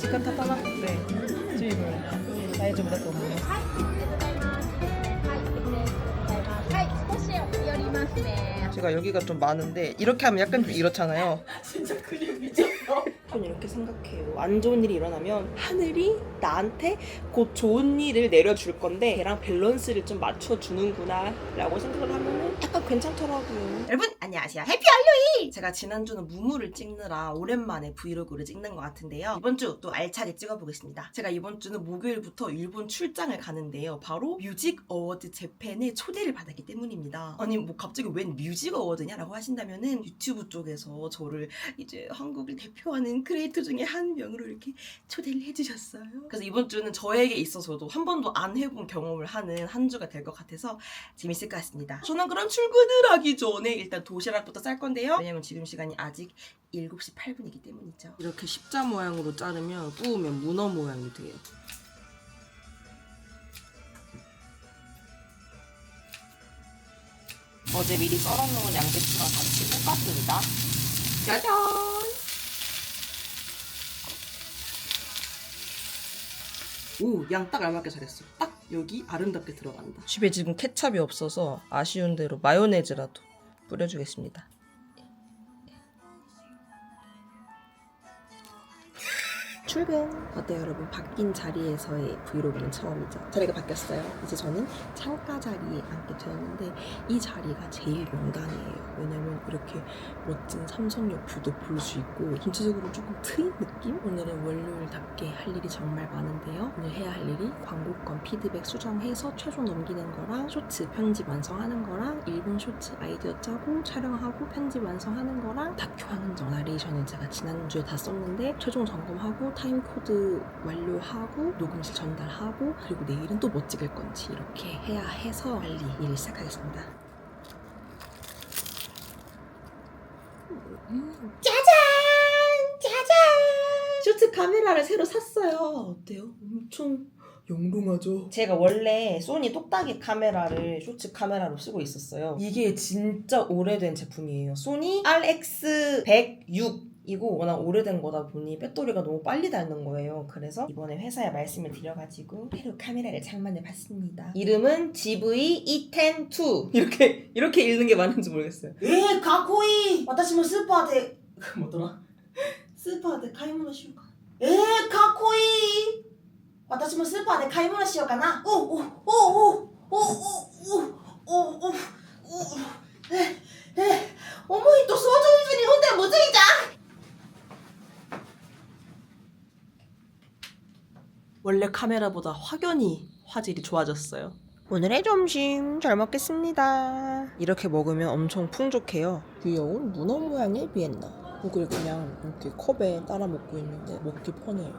時間経たなくて随分大丈夫だと思います。제가 여기가 좀 많은데 이렇게 하면 약간 좀 이렇잖아요. 진짜 근육 미쳤어. 전 이렇게 생각해요. 안 좋은 일이 일어나면 하늘이 나한테 곧 좋은 일을 내려줄 건데 걔랑 밸런스를 좀 맞춰주는구나 라고 생각을 하면은 약간 괜찮더라고요. 여러분 안녕하세요. 해피 할로윈! 제가 지난주는 무무를 찍느라 오랜만에 브이로그를 찍는 것 같은데요. 이번 주 또 알차게 찍어보겠습니다. 제가 이번 주는 목요일부터 일본 출장을 가는데요. 바로 뮤직 어워드 재팬에 초대를 받았기 때문입니다. 아니 뭐 갑자기 웬 뮤직 어워드냐 라고 하신다면은 유튜브 쪽에서 저를 이제 한국을 대표하는 크리에이터 중에 한 명으로 이렇게 초대를 해주셨어요. 그래서 이번 주는 저에게 있어서도 한 번도 안 해본 경험을 하는 한 주가 될 것 같아서 재밌을 것 같습니다. 저는 그럼 출근을 하기 전에 일단 도시락부터 쌀 건데요. 왜냐면 지금 시간이 아직 7시 8분이기 때문이죠. 이렇게 십자 모양으로 자르면 구우면 문어 모양이 돼요. 어제 미리 썰어놓은 양배추랑 같이 볶았습니다. 짜잔! 오, 양 딱 알맞게 잘했어. 딱 여기 아름답게 들어간다. 집에 지금 케찹이 없어서 아쉬운 대로 마요네즈라도 뿌려주겠습니다. 출근! 어때요 여러분? 바뀐 자리에서의 브이로그는 처음이죠. 자리가 바뀌었어요. 이제 저는 창가 자리에 앉게 되었는데 이 자리가 제일 명당이에요. 왜냐면 이렇게 멋진 삼성역 뷰도 볼 수 있고 전체적으로 조금 트인 느낌? 오늘은 월요일답게 할 일이 정말 많은데요. 오늘 해야 할 일이 광고권 피드백 수정해서 최종 넘기는 거랑 쇼츠 편집 완성하는 거랑 일본 쇼츠 아이디어 짜고 촬영하고 편집 완성하는 거랑 다큐하는 거 나레이션은 제가 지난주에 다 썼는데 최종 점검하고 타임코드 완료하고 녹음실 전달하고 그리고 내일은 또 뭐 찍을 건지 이렇게 해야 해서 빨리 일을 시작하겠습니다. 짜잔! 짜잔! 쇼트 카메라를 새로 샀어요. 어때요? 엄청 영롱하죠? 제가 원래 소니 똑딱이 카메라를 쇼츠 카메라로 쓰고 있었어요. 이게 진짜 오래된 제품이에요. 소니 RX106 이거 워낙 오래된 거다 보니 배터리가 너무 빨리 닳는 거예요. 그래서 이번에 회사에 말씀을 드려가지고 새로 카메라를 장만해 봤습니다. 이름은 GV-E10-2 이렇게 읽는 게 맞는지 모르겠어요. 가코이! 私もスーパーで 뭐더라? スーパーで買い物しようかな。かっこいい! 私もスーパーで買い物しようかな。重いと想像以上に運転むずいじゃん。 원래 카메라보다 확연히 화질이 좋아졌어요. 오늘의 점심 잘 먹겠습니다. 이렇게 먹으면 엄청 풍족해요. 귀여운 문어 모양의 비엔나. 이걸 그냥 이렇게 컵에 따라 먹고 있는데 먹기 편해요.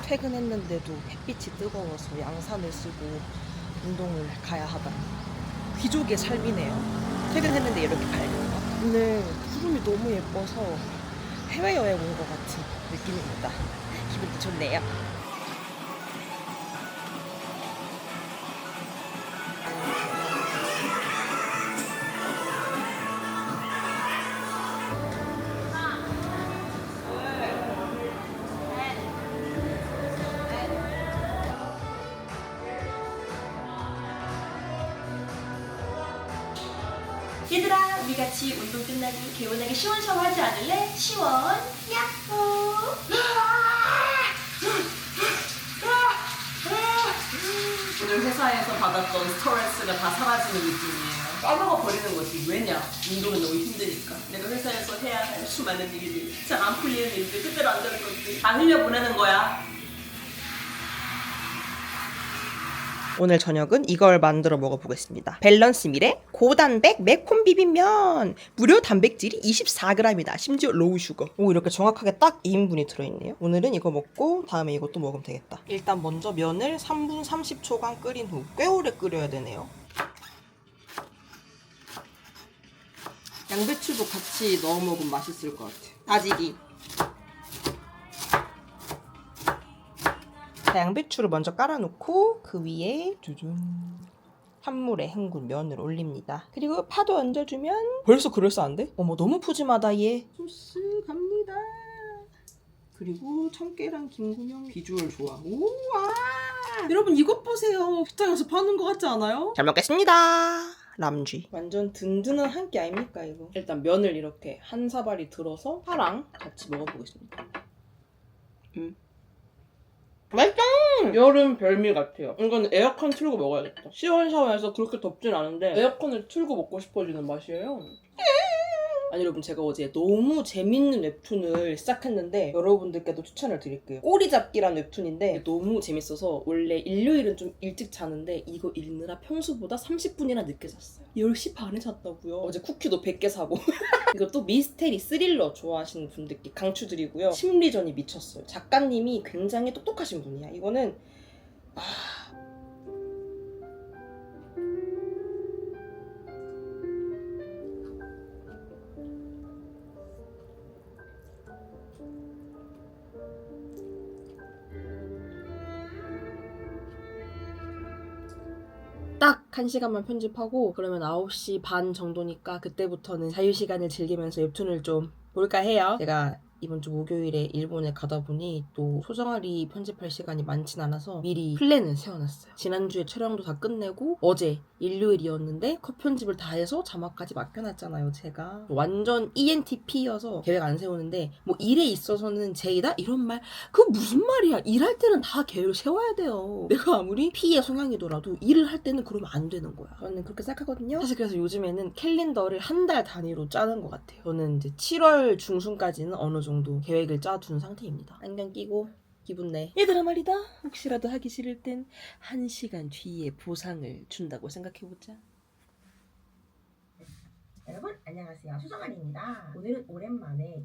퇴근했는데도 햇빛이 뜨거워서 양산을 쓰고 운동을 가야 하다니 귀족의 삶이네요. 퇴근했는데 이렇게 밝은 거. 오늘 구름이 너무 예뻐서 해외여행 온 것 같은 느낌입니다. 기분도 좋네요. 얘들아, 우리 같이 운동 끝나고 개운하게 시원 샤워하지 않을래? 시원 야호! 오늘 회사에서 받았던 스트레스가 다 사라지는 느낌이에요. 까먹어 버리는 거지. 왜냐? 운동은 너무 힘드니까. 내가 회사에서 해야 할 수많은 일들, 잘 안 풀리는 일들, 그대로 안 되는 것들 다 흘려보내는 거야. 오늘 저녁은 이걸 만들어 먹어보겠습니다. 밸런스 밀의 고단백 매콤 비빔면. 무려 단백질이 24g이다. 심지어 로우 슈거. 오, 이렇게 정확하게 딱 2인분이 들어있네요. 오늘은 이거 먹고 다음에 이것도 먹으면 되겠다. 일단 먼저 면을 3분 30초간 끓인 후 꽤 오래 끓여야 되네요. 양배추도 같이 넣어 먹으면 맛있을 것 같아요. 다지기. 양배추를 먼저 깔아놓고 그 위에 짜잔 찬물에 헹군 면을 올립니다. 그리고 파도 얹어주면 벌써 그럴싸한데? 어머 너무 푸짐하다 얘. 소스 갑니다. 그리고 청깨랑 김구명 비주얼 좋아. 우와! 여러분 이것 보세요. 식당에서 파는 것 같지 않아요? 잘 먹겠습니다. 람쥐. 완전 든든한 한 끼 아닙니까 이거? 일단 면을 이렇게 한 사발이 들어서 파랑 같이 먹어보겠습니다. 맛있다! 여름 별미 같아요. 이건 에어컨 틀고 먹어야겠다. 시원시원해서 그렇게 덥진 않은데 에어컨을 틀고 먹고 싶어지는 맛이에요. 아니 여러분 제가 어제 너무 재밌는 웹툰을 시작했는데 여러분들께도 추천을 드릴게요. 꼬리잡기란 웹툰인데 너무 재밌어서 원래 일요일은 좀 일찍 자는데 이거 읽느라 평소보다 30분이나 늦게 잤어요. 10시 반에 잤다고요. 어제 쿠키도 100개 사고 이것도 미스테리 스릴러 좋아하시는 분들께 강추드리고요. 심리전이 미쳤어요. 작가님이 굉장히 똑똑하신 분이야. 이거는 딱 1시간만 편집하고 그러면 9시 반 정도니까 그때부터는 자유시간을 즐기면서 웹툰을 좀 볼까 해요. 제가 이번 주 목요일에 일본에 가다 보니 또 소정아리 편집할 시간이 많진 않아서 미리 플랜을 세워놨어요. 지난주에 촬영도 다 끝내고 어제 일요일이었는데 컷 편집을 다 해서 자막까지 맡겨놨잖아요. 제가 완전 ENTP여서 계획 안 세우는데 뭐 일에 있어서는 제이다? 이런 말 그거 무슨 말이야. 일할 때는 다 계획을 세워야 돼요. 내가 아무리 P의 성향이더라도 일을 할 때는 그러면 안 되는 거야. 저는 그렇게 생각하거든요. 사실 그래서 요즘에는 캘린더를 한 달 단위로 짜는 것 같아요. 저는 이제 7월 중순까지는 어느 정도 계획을 짜둔 상태입니다. 안경 끼고 기분 내. 얘들아 말이다. 혹시라도 하기 싫을 땐 1시간 뒤에 보상을 준다고 생각해보자. 여러분 안녕하세요. 수정아리입니다. 오늘은 오랜만에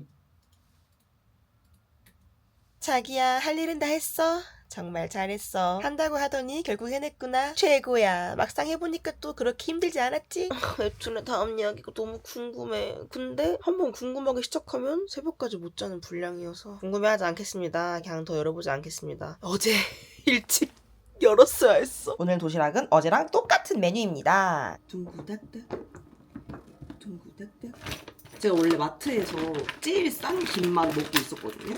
자기야 할 일은 다 했어? 정말 잘했어. 한다고 하더니 결국 해냈구나. 최고야. 막상 해보니까 또 그렇게 힘들지 않았지? 웹툰의 다음 이야기가 너무 궁금해. 근데 한번 궁금하게 시작하면 새벽까지 못 자는 분량이어서 궁금해하지 않겠습니다. 그냥 더 열어보지 않겠습니다. 어제 일찍 열었어야 했어. 오늘 도시락은 어제랑 똑같은 메뉴입니다. 둥구닥닥 둥구닥닥. 제가 원래 마트에서 제일 싼 김만 먹고 있었거든요.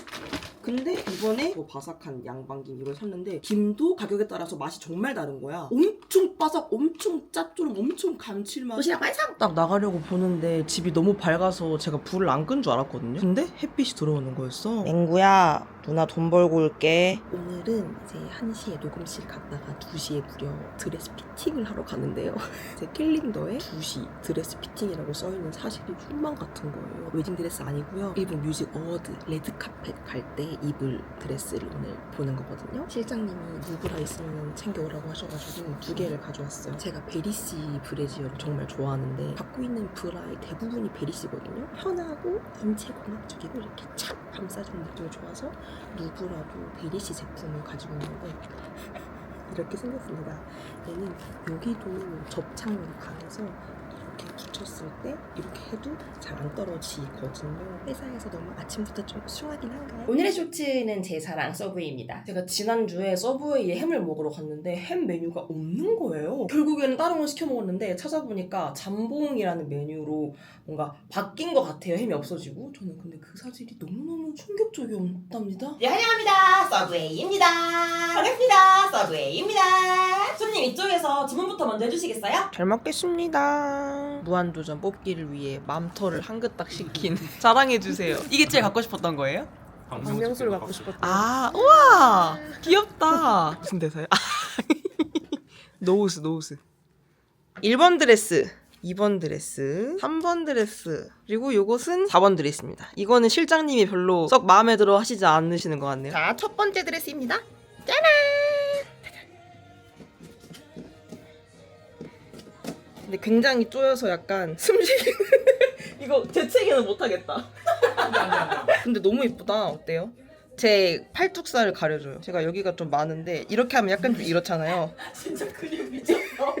근데 이번에 더 바삭한 양반김 이걸 샀는데 김도 가격에 따라서 맛이 정말 다른 거야. 엄청 바삭, 엄청 짭조름, 엄청 감칠맛. 도시락 완성! 딱 나가려고 보는데 집이 너무 밝아서 제가 불을 안 끈 줄 알았거든요. 근데 햇빛이 들어오는 거였어. 맹구야, 누나 돈 벌고 올게. 오늘은 이제 1시에 녹음실 갔다가 2시에 무려 드레스 피팅을 하러 가는데요. 제 캘린더에 2시 드레스 피팅이라고 써있는 사실이 흉망 같은 거예요. 웨딩드레스 아니고요. 일본 뮤직 어워드 레드카펫 갈 때 입을 드레스를 오늘 보는 거거든요. 실장님이 누구라 있으면 챙겨오라고 하셔가지고 2개를 가져왔어요. 제가 베리씨 브래지어를 정말 좋아하는데 갖고 있는 브라의 대부분이 베리씨거든요. 편하고 인체공학적이고 이렇게 착 감싸주는 느낌이 좋아서 누구라도 베리씨 제품을 가지고 있는데 이렇게 생겼습니다. 얘는 여기도 접착력이 강해서 이렇게 붙였을 때 이렇게 해도 잘 안 떨어지거든요. 회사에서 너무 아침부터 좀 숭하긴 한가요? 오늘의 쇼츠는 제 사랑 서브웨이입니다. 제가 지난주에 서브웨이에 햄을 먹으러 갔는데 햄 메뉴가 없는 거예요. 결국에는 다른 걸 시켜 먹었는데 찾아보니까 잠봉이라는 메뉴로 뭔가 바뀐 것 같아요. 햄이 없어지고. 저는 근데 그 사실이 너무너무 충격적이었답니다. 네 환영합니다. 서브웨이입니다. 반갑습니다. 서브웨이입니다. 손님 이쪽에서 주문부터 먼저 해주시겠어요? 잘 먹겠습니다. 무한도전 뽑기를 위해 맘터를 한 그딱 시킨 자랑해주세요. 이게 제일 갖고 싶었던 거예요? 박명수를 갖고 싶었던. 아, 우와, 귀엽다. 무슨 대사요? 노우스. 1번 드레스, 2번 드레스, 3번 드레스, 그리고 요것은 4번 드레스입니다. 이거는 실장님이 별로 썩 마음에 들어 하시지 않으시는 것 같네요. 자, 첫 번째 드레스입니다. 짜란! 근데 굉장히 쪼여서 약간 숨쉬기는 이거 재채기는 못하겠다. 근데 너무 이쁘다. 어때요? 제 팔뚝살을 가려줘요. 제가 여기가 좀 많은데 이렇게 하면 약간 좀 이렇잖아요. 진짜 근육 미쳤어.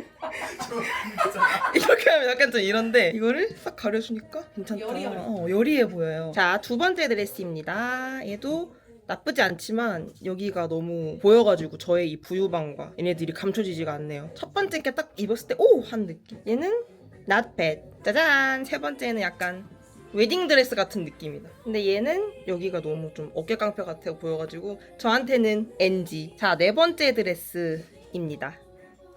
이렇게 하면 약간 좀 이런데 이거를 싹 가려주니까 괜찮다. 여리여리. 여리해 보여요. 자, 두 번째 드레스입니다. 얘도 나쁘지 않지만 여기가 너무 보여가지고 저의 이 부유방과 얘네들이 감춰지지가 않네요. 첫 번째 게 딱 입었을 때 오! 한 느낌. 얘는 not bad. 짜잔! 세 번째는 약간 웨딩드레스 같은 느낌이다. 근데 얘는 여기가 너무 좀 어깨깡패 같아 보여가지고 저한테는 NG. 자, 네 번째 드레스입니다.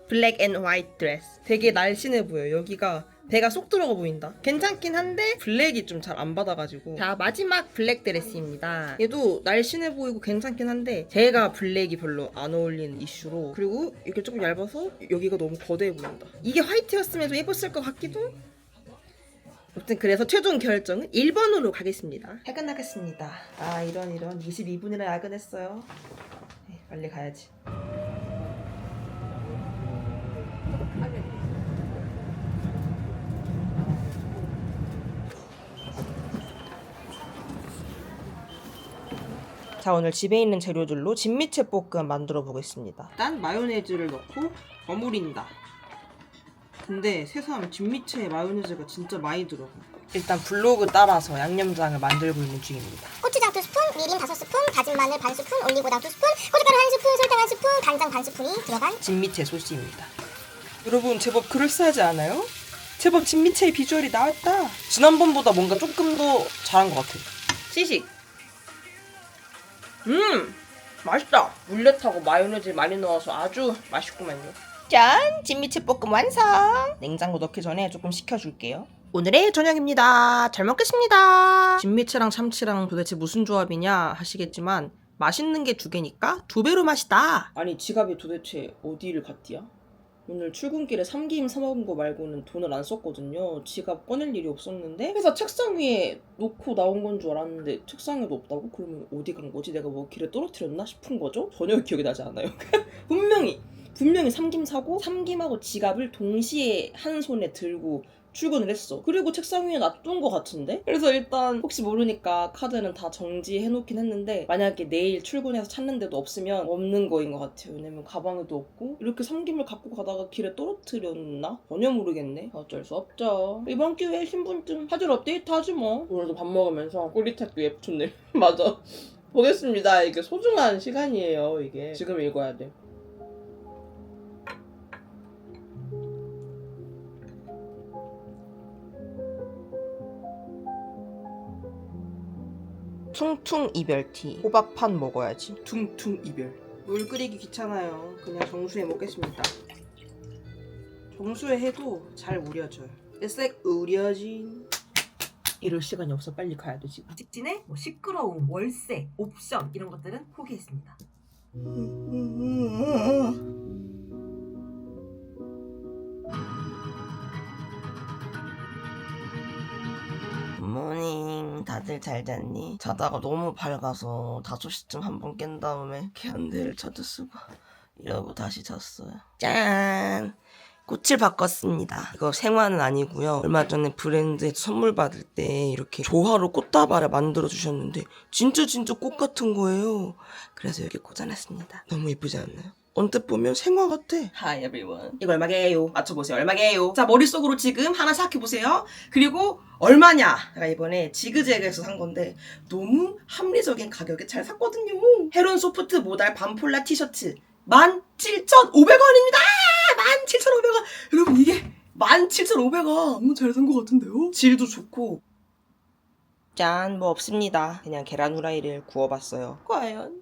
블랙 앤 화이트 드레스. 되게 날씬해 보여요. 여기가 배가 쏙 들어가 보인다. 괜찮긴 한데 블랙이 좀 잘 안 받아가지고. 자, 마지막 블랙 드레스입니다. 얘도 날씬해 보이고 괜찮긴 한데 제가 블랙이 별로 안 어울리는 이슈로, 그리고 이게 조금 얇아서 여기가 너무 거대해 보인다. 이게 화이트였으면 좀 예뻤을 것 같기도. 아무튼 그래서 최종 결정은 1번으로 가겠습니다. 야근하겠습니다. 아, 이런 22분이나 야근했어요. 빨리 가야지. 자, 오늘 집에 있는 재료들로 진미채 볶음 만들어 보겠습니다. 일단 마요네즈를 넣고 버무린다. 근데 새삼 진미채에 마요네즈가 진짜 많이 들어가. 일단 블로그 따라서 양념장을 만들고 있는 중입니다. 고추장 2스푼, 미림 5스푼, 다진 마늘 반 스푼, 올리고당 2스푼, 고춧가루 1스푼, 설탕 1스푼, 간장 반 스푼이 들어간 진미채 소스입니다. 여러분, 제법 그럴싸하지 않아요? 제법 진미채의 비주얼이 나왔다. 지난번보다 뭔가 조금 더 잘한 것 같아요. 시식. 맛있다. 물엿하고 마요네즈 많이 넣어서 아주 맛있구만요. 짠! 진미채 볶음 완성! 냉장고 넣기 전에 조금 식혀줄게요. 오늘의 저녁입니다. 잘 먹겠습니다. 진미채랑 참치랑 도대체 무슨 조합이냐 하시겠지만 맛있는 게 두 개니까 두 배로 맛있다. 아니, 지갑이 도대체 어디를 갔디야? 오늘 출근길에 삼김 사 먹은 거 말고는 돈을 안 썼거든요. 지갑 꺼낼 일이 없었는데 회사 책상 위에 놓고 나온 건 줄 알았는데 책상에도 없다고? 그러면 어디 간 거지? 내가 뭐 길에 떨어뜨렸나 싶은 거죠? 전혀 기억이 나지 않아요. 분명히 삼김 사고 삼김하고 지갑을 동시에 한 손에 들고 출근을 했어. 그리고 책상 위에 놔둔 것 같은데? 그래서 일단 혹시 모르니까 카드는 다 정지해놓긴 했는데 만약에 내일 출근해서 찾는데도 없으면 없는 거인 것 같아요. 왜냐면 가방에도 없고 이렇게 삼김을 갖고 가다가 길에 떨어뜨렸나? 전혀 모르겠네. 어쩔 수 없죠. 이번 기회에 신분증 사진 업데이트 하지 뭐. 오늘도 밥 먹으면서 꼬리탁도 예쁘네. 맞아. 보겠습니다. 이게 소중한 시간이에요. 이게 지금 읽어야 돼. 퉁퉁 이별티. 호박판 먹어야지. 퉁퉁 이별. 물 끓이기 귀찮아요. 그냥 정수에 먹겠습니다. 정수에 해도 잘 우려져요. 색 우려진. 이럴 시간이 없어. 빨리 가야 돼 지금. 직진에 뭐 시끄러움, 월세, 옵션 이런 것들은 포기했습니다. 굿모닝. 다들 잘 잤니? 자다가 너무 밝아서 5시쯤 한 번 깬 다음에 캔들을 찾아쓰고 이러고 다시 잤어요. 짠! 꽃을 바꿨습니다. 이거 생화는 아니고요. 얼마 전에 브랜드에서 선물 받을 때 이렇게 조화로 꽃다발을 만들어 주셨는데 진짜 꽃 같은 거예요. 그래서 여기 꽂아놨습니다. 너무 예쁘지 않나요? 언뜻 보면 생화 같아. Hi everyone. 이거 얼마게요? 맞춰보세요. 얼마게요? 자, 머릿속으로 지금 하나 생각해보세요. 그리고 얼마냐? 제가 이번에 지그재그에서 산 건데 너무 합리적인 가격에 잘 샀거든요. 헤론 소프트 모달 반폴라 티셔츠 17,500원입니다. 17,500원. 여러분, 이게 17,500원. 너무 잘 산 것 같은데요? 질도 좋고. 짠, 뭐 없습니다. 그냥 계란 후라이를 구워봤어요. 과연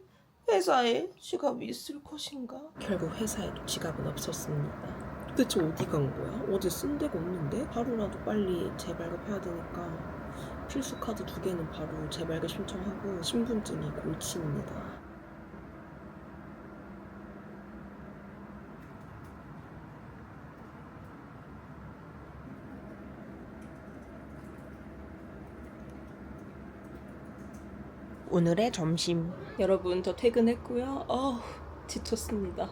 회사에 지갑이 있을 것인가? 결국 회사에도 지갑은 없었습니다. 도대체 어디 간 거야? 어제 쓴 데가 없는데? 하루라도 빨리 재발급해야 되니까 필수 카드 2개는 바로 재발급 신청하고 신분증이 골치입니다. 오늘의 점심. 여러분, 저 퇴근했고요. 지쳤습니다.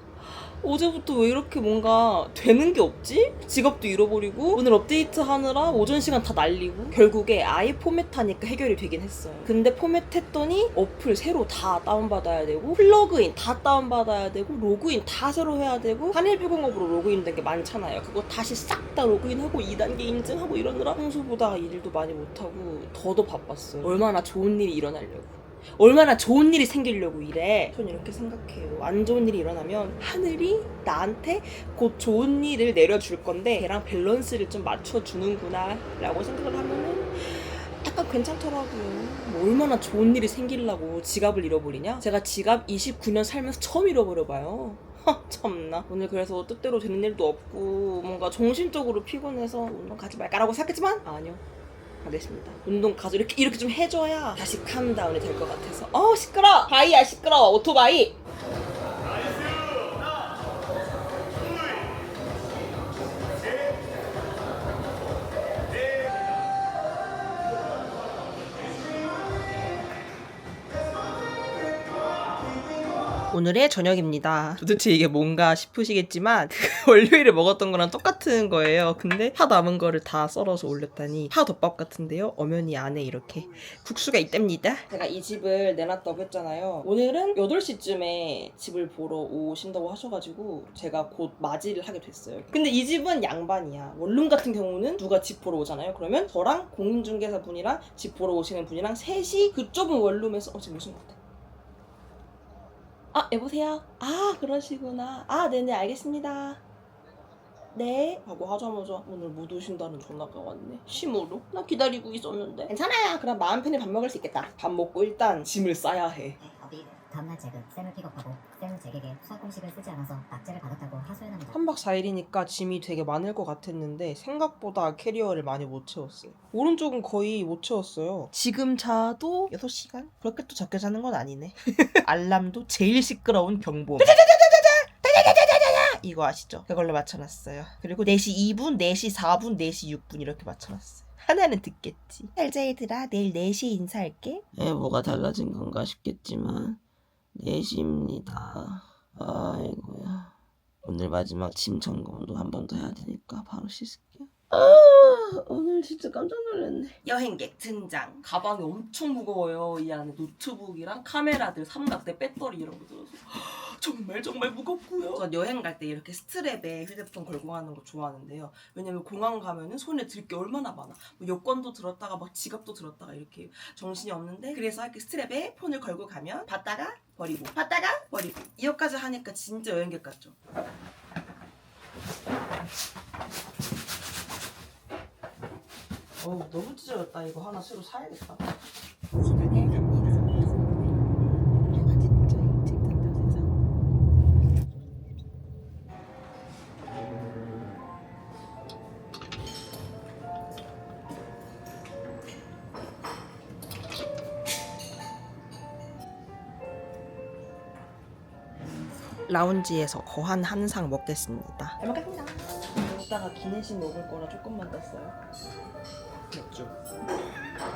어제부터 왜 이렇게 뭔가 되는 게 없지? 지갑도 잃어버리고 오늘 업데이트 하느라 오전 시간 다 날리고 결국에 아예 포맷하니까 해결이 되긴 했어요. 근데 포맷했더니 어플 새로 다 다운받아야 되고 플러그인 다 다운받아야 되고 로그인 다 새로 해야 되고 한일비공업으로 로그인된 게 많잖아요. 그거 다시 싹 다 로그인하고 2단계 인증하고 이러느라 평소보다 일도 많이 못하고 더더 바빴어요. 얼마나 좋은 일이 일어나려고. 얼마나 좋은 일이 생기려고 이래. 전 이렇게 생각해요. 안 좋은 일이 일어나면 하늘이 나한테 곧 좋은 일을 내려줄 건데 걔랑 밸런스를 좀 맞춰주는구나 라고 생각을 하면은 약간 괜찮더라고요. 뭐 얼마나 좋은 일이 생기려고 지갑을 잃어버리냐? 제가 지갑 29년 살면서 처음 잃어버려봐요. 참나. 오늘 그래서 뜻대로 되는 일도 없고 뭔가 정신적으로 피곤해서 운동 가지 말까라고 생각했지만 아니요. 가겠습니다. 운동 가서 이렇게 좀 해줘야 다시 캄다운이 될 것 같아서. 시끄러! 바이야 시끄러워. 오토바이! 오늘의 저녁입니다. 도대체 이게 뭔가 싶으시겠지만 월요일에 먹었던 거랑 똑같은 거예요. 근데 파 남은 거를 다 썰어서 올렸다니 파덮밥 같은데요. 어면이 안에 이렇게 국수가 있답니다. 제가 이 집을 내놨다고 했잖아요. 오늘은 8시쯤에 집을 보러 오신다고 하셔가지고 제가 곧 맞이를 하게 됐어요. 근데 이 집은 양반이야. 원룸 같은 경우는 누가 집 보러 오잖아요. 그러면 저랑 공인중개사 분이랑 집 보러 오시는 분이랑 셋이 그 좁은 원룸에서 지금 무슨 것 같아? 여보세요? 그러시구나. 네네, 알겠습니다. 네. 하고 하자마자 오늘 못 오신다는 전화가 왔네. 심으로? 나 기다리고 있었는데. 괜찮아요. 그럼 마음 편히 밥 먹을 수 있겠다. 밥 먹고 일단 짐을 싸야 해. 다음날 제급 쌤을 픽업하고 쌤은 제게게 수학 공식을 쓰지 않아서 낙제를 받았다고 하소연합니다. 3박 4일이니까 짐이 되게 많을 것 같았는데 생각보다 캐리어를 많이 못 채웠어요. 오른쪽은 거의 못 채웠어요. 지금 자도 6시간? 그렇게 또 적게 자는 건 아니네. 알람도 제일 시끄러운 경보. 이거 아시죠? 그걸로 맞춰놨어요. 그리고 4시 2분, 4시 4분, 4시 6분 이렇게 맞춰놨어요. 하나는 듣겠지. 잘자 얘들아, 내일 4시에 인사할게. 뭐가 달라진 건가 싶겠지만 4시입니다. 아이고야. 오늘 마지막 짐 점검도 한 번 더 해야 되니까 바로 씻을게요. 오늘 진짜 깜짝 놀랐네. 여행객 등장. 가방이 엄청 무거워요. 이 안에 노트북이랑 카메라들, 삼각대, 배터리 이런 거 들어서 정말 무겁고요. 전 여행 갈 때 이렇게 스트랩에 휴대폰 걸고 가는 거 좋아하는데요. 왜냐면 공항 가면은 손에 들 게 얼마나 많아. 뭐 여권도 들었다가 막 지갑도 들었다가 이렇게 정신이 없는데, 그래서 이렇게 스트랩에 폰을 걸고 가면 받다가 버리고 받다가 버리고 이것까지 하니까 진짜 여행객 같죠. 너무 찢어졌다. 이거 하나 새로 사야겠다. 라운지에서 거한 한 상 먹겠습니다. 잘 먹겠습니다. 이따가 기내식 먹을 거라 조금만 땄어요. 맥주.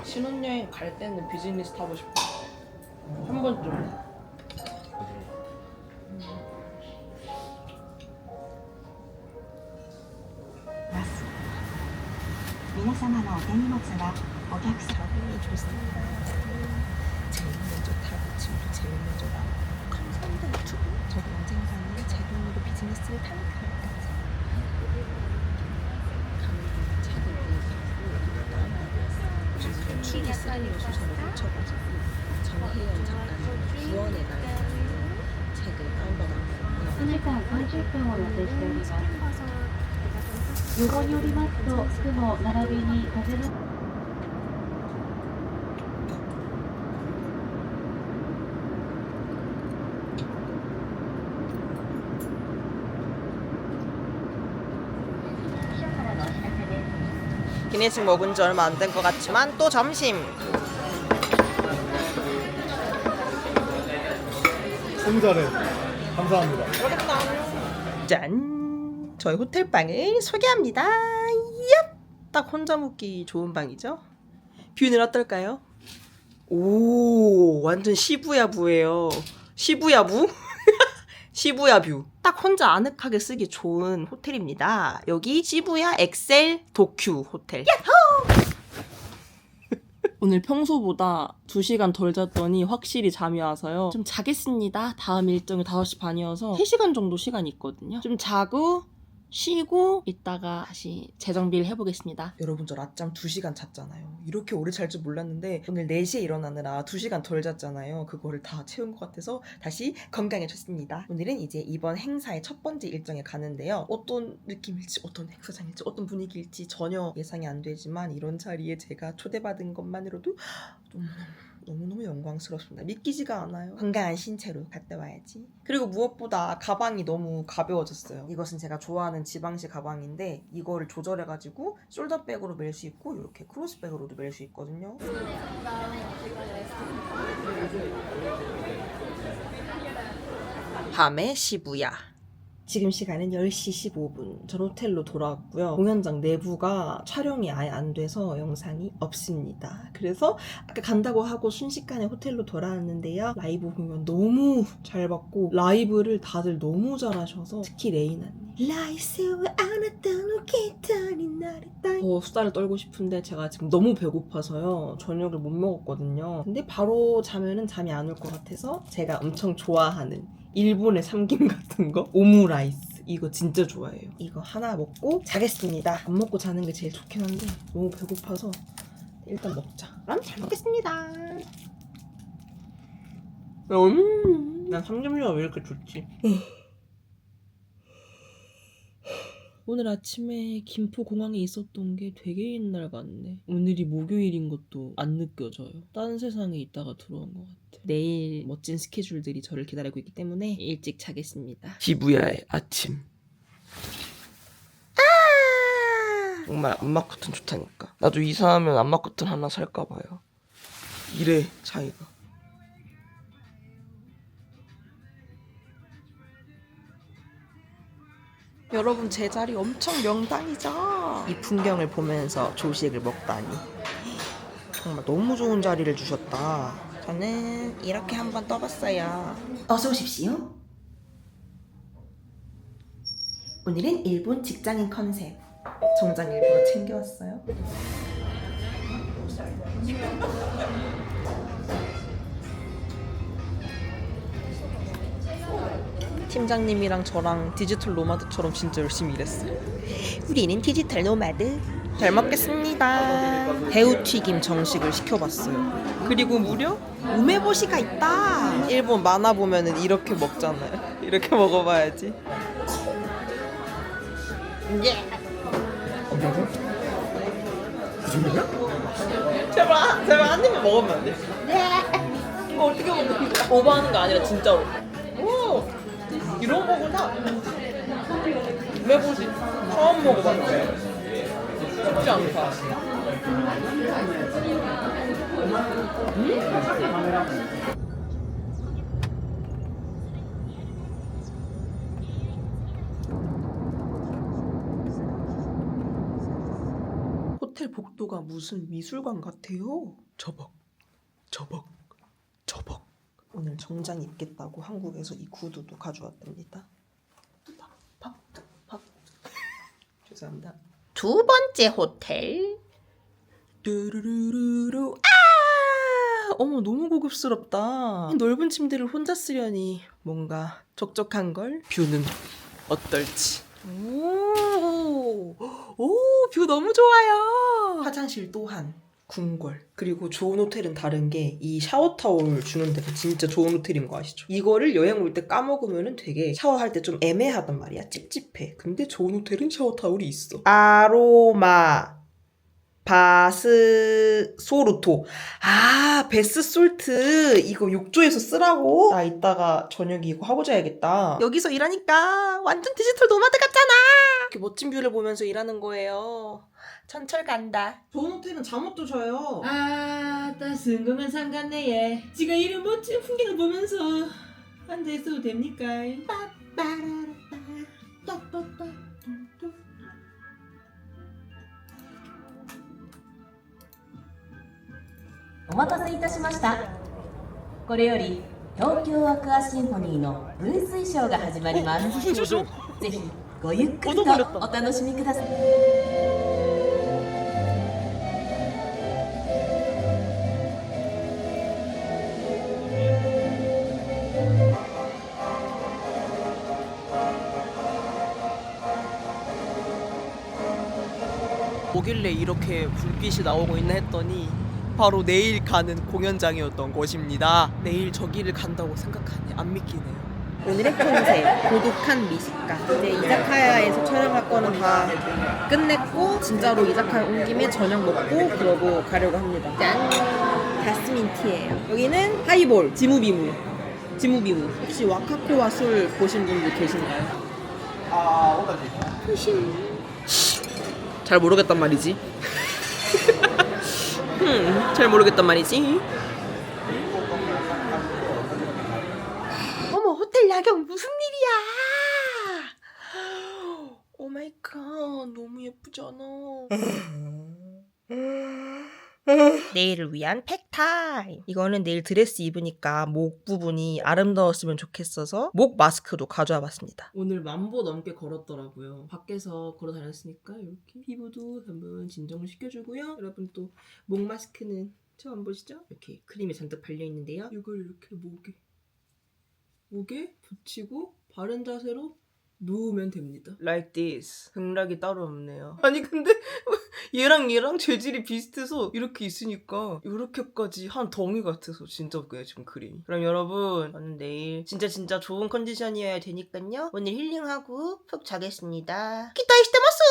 신혼여행 갈 때는 비즈니스 타고 싶어. 한 번쯤. 皆様のお手荷物はお客様 기분이 좋습니다. 제일 먼저 타고 짐도 제일 먼저 나오고. 감사합니다 유튜브. 저도 언젠가는 제 돈으로 비즈니스를 타는 그날까지. 가면 책을 읽고 다운받았어요. 요즘 추리 쓰리로 소설을 훔쳐가지고 정혜연 작가님 구원의 날 책을 다운받았거든요. 1時間30分を予定しております。予報によりますと雲並びに風の 기내식 먹은 지 얼마 안 된 것 같지만 또 점심. 너무 잘해. 감사합니다. 짠! 저희 호텔방을 소개합니다. 얍! 딱 혼자 묵기 좋은 방이죠? 뷰는 어떨까요? 오, 완전 시부야부예요. 시부야부? 시부야뷰. 딱 혼자 아늑하게 쓰기 좋은 호텔입니다. 여기 시부야 엑셀 도쿄 호텔. 오늘 평소보다 2시간 덜 잤더니 확실히 잠이 와서요. 좀 자겠습니다. 다음 일정이 5시 반이어서 3시간 정도 시간이 있거든요. 좀 자고 쉬고 이따가 다시 재정비를 해보겠습니다. 여러분 저 낮잠 2시간 잤잖아요. 이렇게 오래 잘 줄 몰랐는데 오늘 4시에 일어나느라 2시간 덜 잤잖아요. 그거를 다 채운 것 같아서 다시 건강해졌습니다. 오늘은 이제 이번 행사의 첫 번째 일정에 가는데요. 어떤 느낌일지, 어떤 행사장일지, 어떤 분위기일지 전혀 예상이 안 되지만 이런 자리에 제가 초대받은 것만으로도 너무너무 영광스럽습니다. 믿기지가 않아요. 건강한 신체로 갔다 와야지. 그리고 무엇보다 가방이 너무 가벼워졌어요. 이것은 제가 좋아하는 지방시 가방인데 이거를 조절해가지고 숄더백으로 멜 수 있고 이렇게 크로스백으로도 멜 수 있거든요. 밤의 시부야. 지금 시간은 10시 15분. 전 호텔로 돌아왔고요. 공연장 내부가 촬영이 아예 안 돼서 영상이 없습니다. 그래서 아까 간다고 하고 순식간에 호텔로 돌아왔는데요. 라이브 공연 너무 잘 봤고 라이브를 다들 너무 잘하셔서 특히 레이나님. 더 수다를 떨고 싶은데 제가 지금 너무 배고파서요. 저녁을 못 먹었거든요. 근데 바로 자면은 잠이 안 올 것 같아서 제가 엄청 좋아하는 일본의 삼김 같은 거 오므라이스 이거 진짜 좋아해요. 이거 하나 먹고 자겠습니다. 안 먹고 자는 게 제일 좋긴 한데 너무 배고파서 일단 먹자. 그럼 잘 먹겠습니다. 난 삼겹살이 왜 이렇게 좋지? 오늘 아침에 김포공항에 있었던 게 되게 옛날 같네. 오늘이 목요일인 것도 안 느껴져요. 딴 세상에 있다가 들어온 것 같아. 내일 멋진 스케줄들이 저를 기다리고 있기 때문에 일찍 자겠습니다. 시부야의 아침. 정말 안마 커튼 좋다니까. 나도 이사하면 안마 커튼 하나 살까 봐요. 이래 차이가. 여러분 제 자리 엄청 명당이죠? 이 풍경을 보면서 조식을 먹다니 정말 너무 좋은 자리를 주셨다. 저는 이렇게 한번 떠봤어요. 어서 오십시오. 오늘은 일본 직장인 컨셉 정장 일부러 챙겨왔어요. 팀장님이랑 저랑 디지털 노마드처럼 진짜 열심히 일했어요. 우리는 디지털 노마드. 잘 먹겠습니다. 배우튀김 정식을 시켜봤어요. 그리고 무려 우메보시가 있다. 일본 만화 보면은 이렇게 먹잖아요. 이렇게 먹어봐야지. 제발 한 입만 먹으면 안 돼? 이거 어떻게 먹는 거야? 오버하는 거 아니라 진짜로. 오, 이런 거구나. 우메보시 처음 먹어봤는데 쉽지 않다. 호텔 복도가 무슨 미술관 같아요. 저벅. 오늘 정장 입겠다고 한국에서 이 구두도 가져왔답니다. 팍. 죄송합니다. 두 번째 호텔. 뚜루루루루. 어머 너무 고급스럽다. 넓은 침대를 혼자 쓰려니 뭔가 적적한 걸. 뷰는 어떨지. 뷰 너무 좋아요. 화장실 또한 궁궐. 그리고 좋은 호텔은 다른 게 이 샤워 타월 주는 데가 진짜 좋은 호텔인 거 아시죠? 이거를 여행 올 때 까먹으면 되게 샤워할 때 좀 애매하단 말이야. 찝찝해. 근데 좋은 호텔은 샤워 타월이 있어. 아로마 바스 소르토. 베스 솔트 이거 욕조에서 쓰라고? 나 이따가 저녁에 이거 하고 자야겠다. 여기서 일하니까 완전 디지털 노마드 같잖아. 이렇게 멋진 뷰를 보면서 일하는 거예요. 천철 간다. 좋은 호텔은 잠옷도 줘요. 딱 순금한 상관네 얘. 지가 이런 멋진 풍경을 보면서 앉아있어도 됩니까? 빠빠라빠 お待たせいたしました。これより東京アクアシンフォニーのブース衣装が始まります。ぜひごゆっくりとお楽しみください。 아, 뭐길래 이렇게 불빛이 나오고 있나 했더니 바로 내일 가는 공연장이었던 것입니다. 내일 저기를 간다고 생각하니 안 믿기네요. 오늘의 컨셉 고독한 미식가. 이제 이자카야에서 촬영할 거는 다 끝냈고 진짜로 이자카야 온 김에 저녁 먹고 그러고 가려고 합니다. 짠! 자스민 티예요. 여기는 하이볼 지무비무. 혹시 와카코와 술 보신 분들 계신가요? 잘 모르겠단 말이지. 잘 모르겠단 말이지. 어머, 호텔 야경 무슨 일이야? 오 마이 갓, 너무 예쁘잖아. 내일을 위한 팩타임. 이거는 내일 드레스 입으니까 목 부분이 아름다웠으면 좋겠어서 목 마스크도 가져와 봤습니다. 오늘 10,000보 넘게 걸었더라고요. 밖에서 걸어 다녔으니까 이렇게 피부도 한번 진정을 시켜주고요. 여러분 또 목 마스크는 처음 보시죠? 이렇게 크림이 잔뜩 발려 있는데요. 이걸 이렇게 목에 붙이고 바른 자세로 누우면 됩니다. Like this. 극락이 따로 없네요. 아니 근데 얘랑 재질이 비슷해서 이렇게 있으니까 이렇게까지 한 덩이 같아서 진짜 웃겨요 지금 그림이. 그럼 여러분 저는 내일 진짜 좋은 컨디션이어야 되니까요. 오늘 힐링하고 푹 자겠습니다. 기타이시테마스!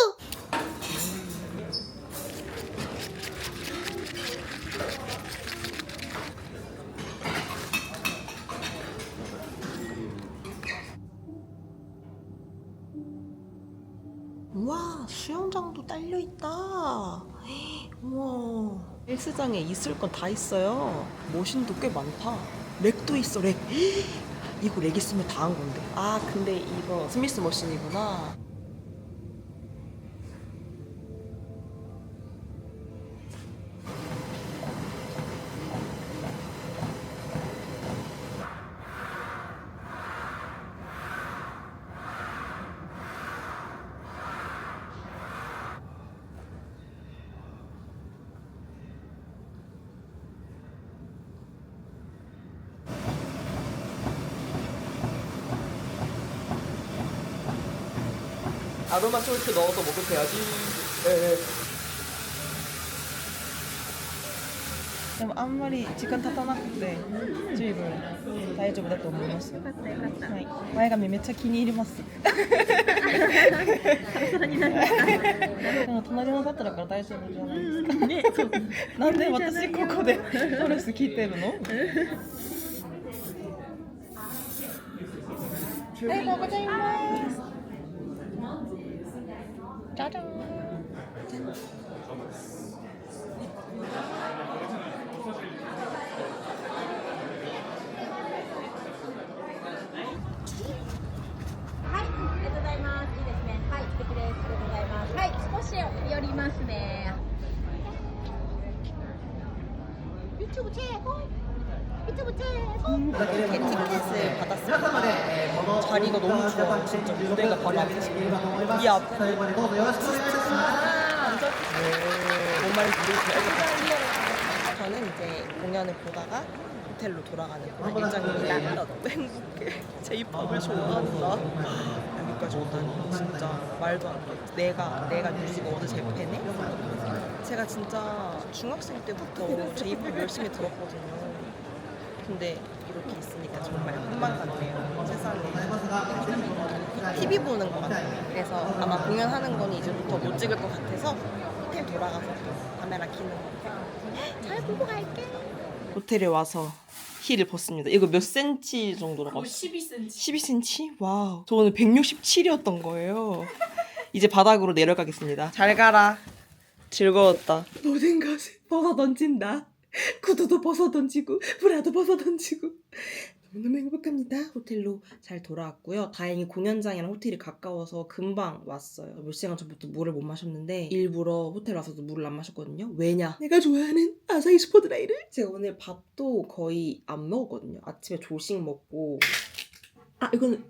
우와, 수영장도 딸려있다. 우와, 헬스장에 있을 건 다 있어요. 머신도 꽤 많다. 렉도 있어, 렉. 이거 렉 있으면 다 한 건데. 아, 근데 이거 스미스 머신이구나. 아로마 솔트 넣어서 먹으면 돼야지. 네.でもあんまり時間経たなくて十分大丈夫だと思います。よかったよかった。はい。前髪めっちゃ気に入ります。サラサラになりました。でも隣の方だから大丈夫じゃないですか。ね、そう。なんで私ここでドレス着てるの？ありがとうございます。じゃじゃーん。이렇게 티켓을 받았습니다. 자리가 너무 좋아. 진짜 무대가 바로 앞에 있고 이 앞에 뭔 말인지 모르겠어요. 저는 이제 공연을 보다가 호텔로 돌아가는 그런 일정입니다. 나 너무 행복해. J-POP을 좋아한다. 여기까지 오다니 진짜 말도 안 돼. 내가 뮤직 어드 제 팬에? 제가 진짜 중학생 때부터 J-POP 열심히 들었거든요. 근데 이렇게 있으니까 정말 꿈만 같네요. 세상에. TV 보는 것 같아요. 그래서 아마 공연하는 건 이제부터 못 찍을 것 같아서 호텔 돌아가서 또 카메라 켜는 거. 잘 보고 갈게. 호텔에 와서 힐을 벗습니다. 이거 몇 센치 정도라고? 12cm. 12cm? 와우. 저 오늘 167이었던 거예요. 이제 바닥으로 내려가겠습니다. 잘 가라. 즐거웠다. 모든 것을 벗어던진다. 구두도 벗어던지고 브라도 벗어던지고 너무 행복합니다. 호텔로 잘 돌아왔고요. 다행히 공연장이랑 호텔이 가까워서 금방 왔어요. 몇 시간 전부터 물을 못 마셨는데 일부러 호텔 와서도 물을 안 마셨거든요. 왜냐? 내가 좋아하는 아사히 스포드라이를. 제가 오늘 밥도 거의 안 먹었거든요. 아침에 조식 먹고 이거는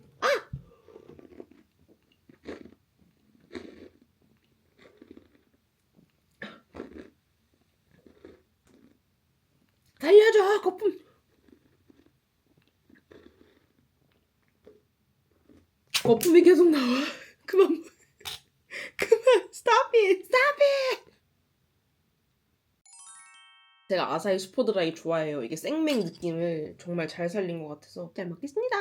달려줘 거품. 거품이 계속 나와. 그만. Stop it. 제가 아사히 슈퍼드라이 좋아해요. 이게 생맥 느낌을 정말 잘 살린 것 같아서 잘 먹겠습니다.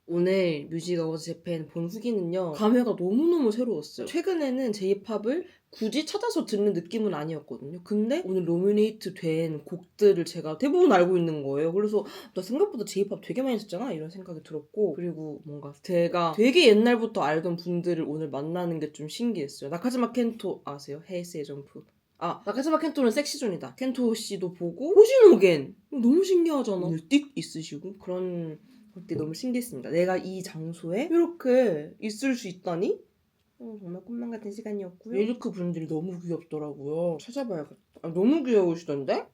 오늘 뮤직 어워즈 재팬 본 후기는요, 감회가 너무너무 새로웠어요. 최근에는 J-팝을 굳이 찾아서 듣는 느낌은 아니었거든요. 근데 오늘 노미네이트 된 곡들을 제가 대부분 알고 있는 거예요. 그래서 나 생각보다 J-팝 되게 많이 듣잖아? 이런 생각이 들었고, 그리고 뭔가 제가 되게 옛날부터 알던 분들을 오늘 만나는 게 좀 신기했어요. 나카지마 켄토 아세요? 헤이스의 점프. 나카지마 켄토는 섹시존이다. 켄토 씨도 보고, 호시노겐! 너무 신기하잖아. 오늘 띡 있으시고, 그런 그때 너무 신기했습니다. 내가 이 장소에 이렇게 있을 수 있다니? 정말 꿈만 같은 시간이었고요. 밀크 분들이 너무 귀엽더라고요. 찾아봐야겠다. 너무 귀여우시던데?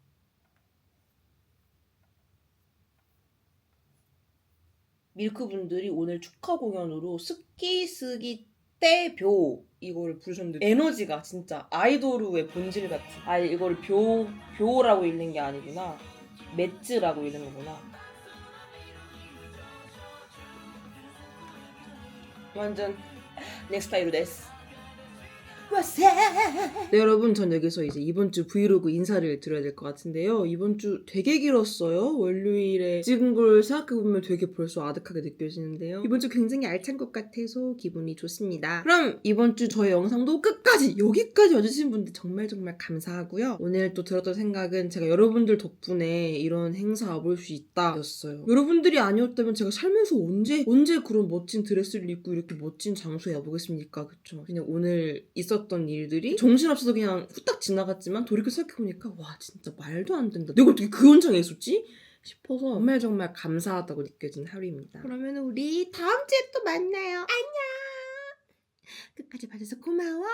밀크 분들이 오늘 축하 공연으로 스키스기 떼벼 이거를 부르셨는데 에너지가 진짜 아이돌의 본질 같아. 이거를 벼라고 읽는 게 아니구나. 맷즈라고 읽는 거구나. 완전 내 스타일로 됐어. 네, 여러분, 전 여기서 이제 이번 주 브이로그 인사를 드려야 될 것 같은데요. 이번 주 되게 길었어요. 월요일에 찍은 걸 생각해보면 되게 벌써 아득하게 느껴지는데요. 이번 주 굉장히 알찬 것 같아서 기분이 좋습니다. 그럼 이번 주 저의 영상도 끝까지 여기까지 와주신 분들 정말 감사하고요. 오늘 또 들었던 생각은 제가 여러분들 덕분에 이런 행사 와볼 수 있다 였어요. 여러분들이 아니었다면 제가 살면서 언제 그런 멋진 드레스를 입고 이렇게 멋진 장소에 와보겠습니까? 그쵸? 그냥 오늘 있었던 일들이 정신없어서 그냥 후딱 지나갔지만 돌이켜 생각해보니까 와, 진짜 말도 안 된다. 내가 어떻게 그 현장에 있었지? 싶어서 정말 감사하다고 느껴진 하루입니다. 그러면 우리 다음 주에 또 만나요. 안녕. 끝까지 봐줘서 고마워.